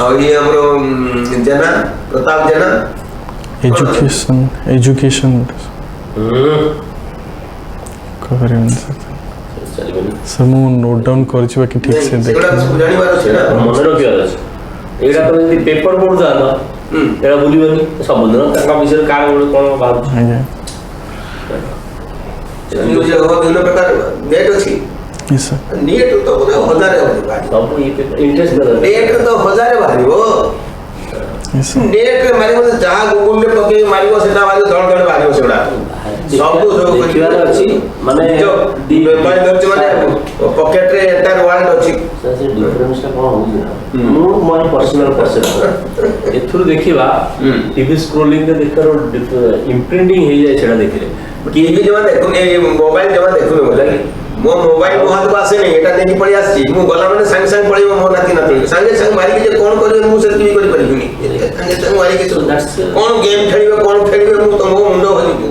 Speaker 4: ଆଉ ଇଏ ଆମର ଜେନା ପ୍ରତାପ ଜେନା
Speaker 2: Education. କହିପାରିବେନି, sir.
Speaker 3: ଚାଲିବନି
Speaker 2: Sir, ମୁଁ ନୋଟ୍ ଡାଉନ୍ କରିଛି ବାକି ଠିକ୍ ସେ
Speaker 4: ସେଗୁଡ଼ା ସବୁ
Speaker 2: ଦେଖିନି.
Speaker 4: ଜାଣିବାର ଅଛି ନା
Speaker 3: ମନେ ରଖିବାର ଅଛି ଏଇଟା ତମେ ଯଦି ପେପର ପଢୁଥାନ୍ତ ଏଇଟା ଭୁଲିବନି ସବୁଦିନ ତାଙ୍କ ବିଷୟରେ କାହାର ଗୋଟେ କ'ଣ ବାହାରୁଛି
Speaker 2: ଆଜ୍ଞା.
Speaker 4: ନ୍ୟୁଜ୍ ବିଭିନ୍ନ ପ୍ରକାର ନେଟ୍ ଅଛି
Speaker 2: Yes, sir.
Speaker 4: ନେଟ୍ ତ ବୋଧେ ହଜାରେ ବାହାରିବ
Speaker 3: ସବୁ ଇଏ ପେପର ଇଣ୍ଟରେଷ୍ଟ
Speaker 4: ନେଟ୍ ତ ହଜାରେ ବାହାରିବ
Speaker 2: Yes, sir.
Speaker 4: ନେଟ୍ ମାରିବ ଯାହା ଗୁଗୁଲରେ ପକେଇ ମାରିବ ସେଟା ମାରିବ ଧଡ଼ ଧଡ଼ ବାହାରିବ ସେଗୁଡ଼ା ସବୁ
Speaker 3: ଦେଖିବାର ଅଛି ମାନେ
Speaker 4: ମୋବାଇଲ ଧରିଛି ମାନେ ପକେଟରେ ଏଣ୍ଟାର ୱାର୍ଲ୍ଡ ଅଛି
Speaker 3: ସେ ଡିଫରେନ୍ସଟା କ'ଣ ହେଉଛି ନା ମୁଁ ମୋର ପର୍ସନାଲ ପରସେପ୍ସନ ଏଥିରୁ ଦେଖିବା ଟିଭି ସ୍କ୍ରୋଲିଂରେ ଦେଖିବାର ଇମ୍ପ୍ରିଣ୍ଟିଂ ହେଇଯାଏ ସେଟା ଦେଖିଲେ
Speaker 4: ଟିଭି ଜମା ଦେଖୁନି ଏଇ ମୋବାଇଲ ଜମା ଦେଖୁନି ବୋଲେ ମୋ ମୋବାଇଲ ମୋ ହାତକୁ ଆସେନି ଏଟା ନେଇକି ପଳେଇ ଆସିଛି ମୁଁ ଗଲା ମାନେ ସାଙ୍ଗେ ସାଙ୍ଗେ ପଳେଇବ ମୋ ନାତି ନାତୁଣୀ ସାଙ୍ଗେ ସାଙ୍ଗେ ମାରିକି ଯେ କ'ଣ କରିବେ ମୁଁ ସେତିକି ବି କରିପାରିବିନି ସାଙ୍ଗେ ସାଙ୍ଗେ ମାରିକି କ'ଣ ଗେମ୍ ଖେଳିବେ କ'ଣ ଖେଳିବେ ମୁଁ ତ ମୋ ମୁଣ୍ଡ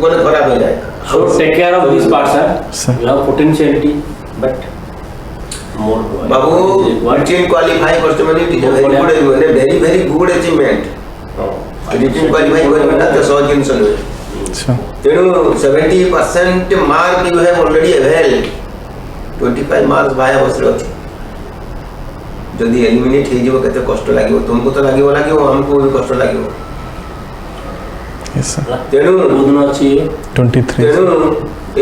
Speaker 4: ମାନେ ଖରାପ ହେଇଯାଏ
Speaker 3: So take care of these parts,
Speaker 2: Sir.
Speaker 3: sir. You have potentiality, but more.
Speaker 4: बाबू रिटेन क्वालिफाई करते माने very good achievement written qualify करबा तो सो जिंस न
Speaker 2: Sir.
Speaker 4: तेणु 70% mark you have already avail 25 marks बाय बसर अछि जदि एलिमिनेट हे जीव केते कष्ट लागिवो तुमको तो लागिवो हमको भी कष्ट लागिवो
Speaker 2: Yes, sir.
Speaker 4: तेणु
Speaker 3: बुधन अछि
Speaker 2: 23.
Speaker 4: तेणु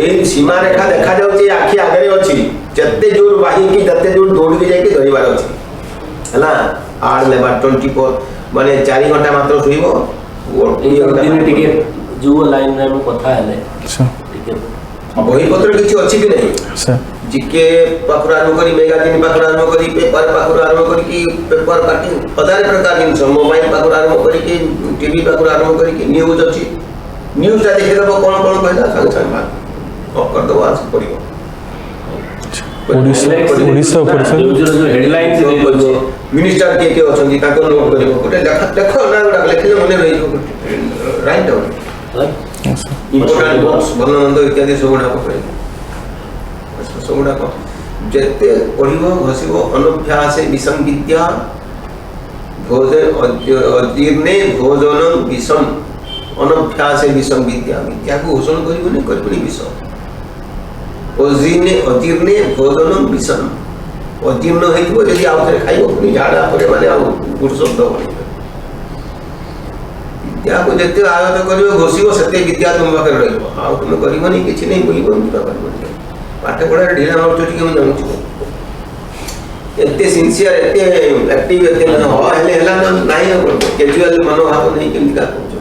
Speaker 4: एई सीमा रेखा देखा जाउची आखि आगरे अछि जत्ते जोर बाही की जत्ते जोर दौड़ के जाके धरिबार अछि हला आर लेबा 24 माने 4 घंटा मात्र सुइबो
Speaker 3: दिन टिके जो लाइन में हम कथा हेले
Speaker 2: Sir.
Speaker 3: टिके
Speaker 4: बही पत्र किछि अछि कि नहीं
Speaker 2: Sir.
Speaker 4: जीके पाखुर आरंभ करी मैगजीन पाखुर आरंभ करी पेपर पाखुर आरंभ करी कि पेपर काटी हजार प्रकार जिनस मोबाइल पाखुर आरंभ करी कि टीवी पाखुर आरंभ करी कि न्यूज अछि न्यूज ता देखि देबो कोन कोन कहला संग संग बात ऑफ कर दो आज पड़िबो
Speaker 2: ओडिशा ऊपर sir.
Speaker 3: जो हेडलाइंस दे दो
Speaker 4: मिनिस्टर के अछंती ताको नोट करिबो गोटे देखो ना गोटा लिखले मने रहिबो write down
Speaker 2: Yes, sir.
Speaker 4: Important books ଭଲ ମନ୍ଦ ଇତ୍ୟାଦି ସବୁଗୁଡ଼ାକ ପଢ଼ିବେ ସବୁଗୁଡ଼ାକ ଯେତେ ପଢ଼ିବ ଘୋଷିବ ଅନଭ୍ୟାସେ ବିଷମ ବିଦ୍ୟା ଅଜୀର୍ଣ୍ଣେ ଭୋଜନଂ ବିଷମ ଅନଭ୍ୟାସେ ବିଷମ ବିଦ୍ୟା ବିଦ୍ୟାକୁ ଘୋଷଣ କରିବନି କରିବନି ବିଷ ଅଜୀର୍ଣ୍ଣେ ଭୋଜନଂ ବିଷମ ଅଜୀର୍ଣ୍ଣ ହେଇଥିବ ଯଦି ଆଉ ଥରେ ଖାଇବ ପୁଣି ଝାଡ଼ା ପରେ ମାନେ ଆଉ ପୁରୁଷ ଦେବନି ବିଦ୍ୟାକୁ ଯେତେ ଆୟତ କରିବ ଘୋଷିବ ସେତେ ବିଦ୍ୟା ତୁମ ପାଖରେ ରହିବ ଆଉ ତୁମେ କରିବନି କିଛି ନାହିଁ ବୁଲିବ କରିବନି ପାଠ ପଢ଼ାରେ ଢିଲା ମାରୁଛ ଟିକେ ମୁଁ ଜାଣୁଛି ଏତେ ସିନସିୟର ଏତେ ଆକ୍ଟିଭ ଏତେ ହେଲେ ହେଲା ନା ନାହିଁ କ୍ୟାଜୁଆଲ ମନୋଭାବ ନେଇ କେମିତି କାହା କରୁଛ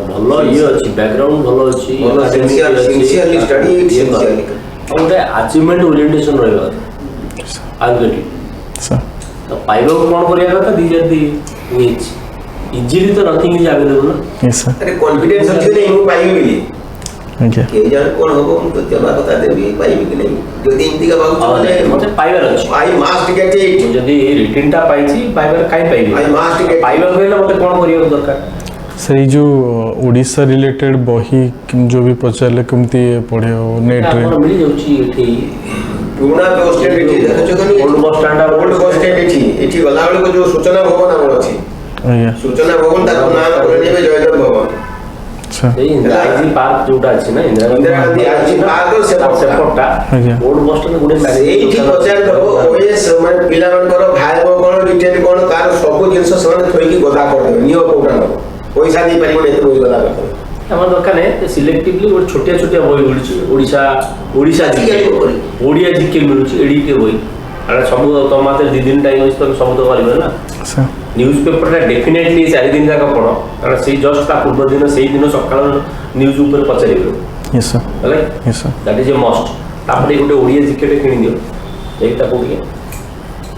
Speaker 3: ଭଲ ଇଏ ଅଛି ବ୍ୟାକଗ୍ରାଉଣ୍ଡ ଭଲ ଅଛି
Speaker 4: ଭଲ ସିନସିୟରଲି ଷ୍ଟଡି ସିନସିୟରଲି
Speaker 3: ଗୋଟେ ଆଚିଭମେଣ୍ଟ ଓରିଏଣ୍ଟେସନ ରହିବା ଆଗେଟି
Speaker 2: Sir.
Speaker 3: ତ ପାଇବାକୁ କ'ଣ କରିବା କଥା ଦି ଇଜିଲି ତ ନଥିଙ୍ଗ ଇଜ ଆଭେଲେବଲ ନା
Speaker 2: Yes, sir.
Speaker 4: ଆରେ କନଫିଡେନ୍ସ ଅଛି ଯେ ମୁଁ ପାଇବି ବୋଲି
Speaker 2: Okay.
Speaker 4: କେ ଜାଣେ କ'ଣ ହବ ମୁଁ ତ ଦେବା କଥା ଦେବି ପାଇବି କି ନାହିଁ ଯଦି ଏମିତିକା ଭାବୁଛୁ ମାନେ
Speaker 3: ମତେ ପାଇବାର ଅଛି
Speaker 4: ଆଇ ମାଷ୍ଟ ଗେଟ୍ ଇଟ୍
Speaker 3: ମୁଁ ଯଦି ରିଟିନଟା ପାଇଛି ପାଇବାର କାଇଁ ପାଇବି
Speaker 4: ଆଇ ମାଷ୍ଟ ଗେଟ୍
Speaker 3: ପାଇବାକୁ ହେଲେ ମତେ କ'ଣ କରିବାକୁ ଦରକାର
Speaker 2: ସେଇ ଯୋଉ ଓଡ଼ିଶା ରିଲେଟେଡ୍ ବହି ଯୋଉ ବି ପଚାରିଲେ କେମିତି ପଢ଼ିବ ନେଟ୍ରେ
Speaker 3: ଆମର ମିଳିଯାଉଛି ଏଠି
Speaker 4: ପୁରୁଣା ବସ୍ ଷ୍ଟାଣ୍ଡ ଏଠି ଦେଖୁଛ କି
Speaker 3: old bus stand
Speaker 4: old bus stand ଏଠି ଗଲାବେଳକୁ ଯୋଉ ସୂଚନା ଭବନ ଆମର ଅଛି
Speaker 2: ଆଜ୍ଞା
Speaker 4: ସୂଚନା ଭବନ ତାକୁ ନାଁ କରିନେବେ ଜୟଦେବ ଭବନ
Speaker 2: ଆଚ୍ଛା
Speaker 3: ସେଇ ଆଇଜି ପାର୍କ ଯୋଉଟା ଅଛି ନା
Speaker 4: ଇନ୍ଦିରା ଗାନ୍ଧୀ ଆଇଜି ପାର୍କ
Speaker 3: ସେପଟଟା
Speaker 2: ଆଜ୍ଞା
Speaker 3: ଓଲ୍ଡ ବସ୍ ଷ୍ଟାଣ୍ଡ ଗୋଟେ
Speaker 4: ସେଇଠି ପଚାରିଦବ ଓଏସ୍ ମାନେ ପିଲାମାନଙ୍କର ଭାଇବ କ'ଣ ରିଟେନ୍ କ'ଣ ତାର ସବୁ ଜିନିଷ ସେମାନେ ଥୋଇକି ଗଦା କରିଦେବେ ନିଅ କୋଉଟା ନେବ ପଇସା ଦେଇପାରିବନି ଏତେ ବହି ଗଦା କରିଦେବେ
Speaker 3: আমার দরকার সিলেক্টিভলি গোটে ছোটিয়া ছোটিয়া বই মিলুଛି ওড়িশা জিকে ওড়িয়া জিকে মিলুଛି এডিকে বই আর সবু তোমার হাতে 2 দিন টাইম আছে তুমি সবু তো পারিবে না
Speaker 2: Sir.
Speaker 3: নিউজ পেপরটা ডেফিনেটলি 4 দিন যাক পড়ো কারণ সেই জস্ট তা পূর্ব দিন সেই দিন সকাল নিউজ উপরে পচারিবে
Speaker 2: Yes, sir.
Speaker 3: হলে
Speaker 2: Yes, sir.
Speaker 3: That is a most তারপরে গোটে ওড়িয়া জিকেটে কিনি দিও এইটা কোটিকে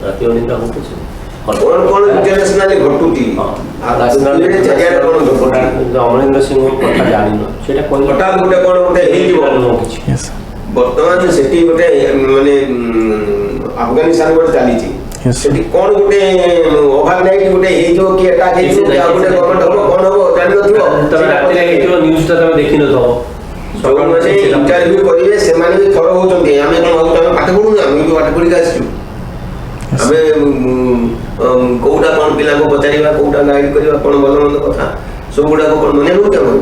Speaker 3: রাতি অনিন্দা হচ্ছে
Speaker 4: କ'ଣ କ'ଣ ଇଣ୍ଟରନ୍ୟାସନାଲି ଘଟୁଛି
Speaker 3: ଅମରେନ୍ଦ୍ର ସିଂହ କଥା ଜାଣିନ ସେଇଟା କହିଲ
Speaker 4: ହଠାତ୍ ଗୋଟେ କ'ଣ ଗୋଟେ ହେଇଯିବ
Speaker 3: କିଛି
Speaker 2: Yes, sir.
Speaker 4: ବର୍ତ୍ତମାନ ସେଠି ଗୋଟେ ମାନେ ଆଫଗାନିସ୍ତାନ ଗୋଟେ ଚାଲିଛି
Speaker 2: Yes, sir.
Speaker 4: ସେଠି କ'ଣ ଗୋଟେ ଓଭରନାଇଟ୍ ଗୋଟେ ହେଇଯିବ କି ଆଟାକ୍ ହେଇଯିବ କି ଆଉ ଗୋଟେ ଗଭର୍ଣ୍ଣମେଣ୍ଟ ହବ କ'ଣ ହବ ଜାଣିନଥିବ
Speaker 3: ତମେ ରାତିରେ ହେଇଥିବ ନ୍ୟୁଜ୍ଟା ତମେ ଦେଖିନଥିବ
Speaker 4: ଯେଉଁମାନେ ଇଣ୍ଟରଭ୍ୟୁ କରିବେ ସେମାନେ ବି ଥର ହଉଛନ୍ତି ଆମେ କ'ଣ ଭାବୁଛୁ ଆମେ ପାଠ ପଢୁନୁ ଆମେ ବି ପାଠ ପଢିକି ଆସିଛୁ ଆମେ କୋଉଟା କ'ଣ ପିଲାଙ୍କୁ ପଚାରିବା କୋଉଟା ଗାଇଡ୍ କରିବା କ'ଣ ଭଲ ମନ୍ଦ କଥା ସବୁଗୁଡ଼ାକ କ'ଣ ମନେ ରହୁଛି ଆମର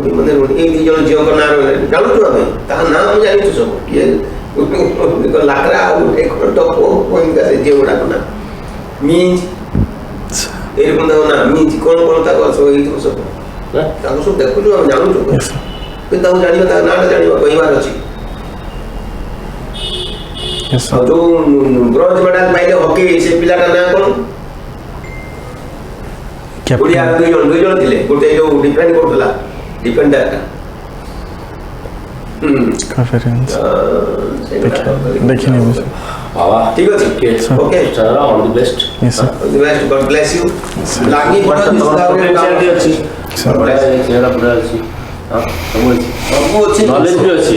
Speaker 4: ବି ମନେ ରହୁନି ଏଇ 2 ଜଣ ଝିଅଙ୍କ ନାଁ ରହିଲେ ଜାଣୁଛୁ ଆମେ ତାହା ନାଁ ଆମେ ଜାଣିଛୁ ସବୁ କିଏ ଲାକରା ଆଉ ଟପ ସେ ଝିଅ ଗୁଡ଼ାକ ନା ମିଞ୍ଜ ଏଇରକମ ତାଙ୍କ ନାଁ ମିଞ୍ଜ କ'ଣ କ'ଣ ତାକୁ ସବୁ ହେଇଥିବ ସବୁ ତାକୁ ସବୁ ଦେଖୁଛୁ ଆମେ ଜାଣୁଛୁ
Speaker 2: Yes, sir.
Speaker 4: କିନ୍ତୁ ତାକୁ ଜାଣିବା ତା ନାଁଟା ଜାଣିବା କହିବାର ଅଛି
Speaker 2: Yes, sir.
Speaker 4: ଆଉ ଯୋଉ ବ୍ରୋଞ୍ଜ ମେଡାଲ ପାଇଲେ ହକି ସେ ପିଲାଟା ନାଁ କ'ଣ ଓଡ଼ିଆ
Speaker 2: Captain.
Speaker 4: 2 ଜଣ ଥିଲେ ଗୋଟେ ଯୋଉ ଡିଫେଣ୍ଡ କରୁଥିଲା ଡିଫେଣ୍ଡରଟା
Speaker 2: Conference. ଦେଖିନି ମୁଁ sir.
Speaker 3: ବାବା
Speaker 4: ଠିକ ଅଛି
Speaker 2: Sir.
Speaker 4: ଓକେ
Speaker 3: ଚାଲ all the best
Speaker 4: best God bless you ଲାଗି ପଡ
Speaker 3: ପୋଟେନସିଆଲିଟି ଅଛି
Speaker 2: Sir.
Speaker 3: ସେଟା ପୁରା ଅଛି ହଁ ସବୁ ଅଛି
Speaker 4: ସବୁ ଅଛି
Speaker 3: ନଲେଜ ବି ଅଛି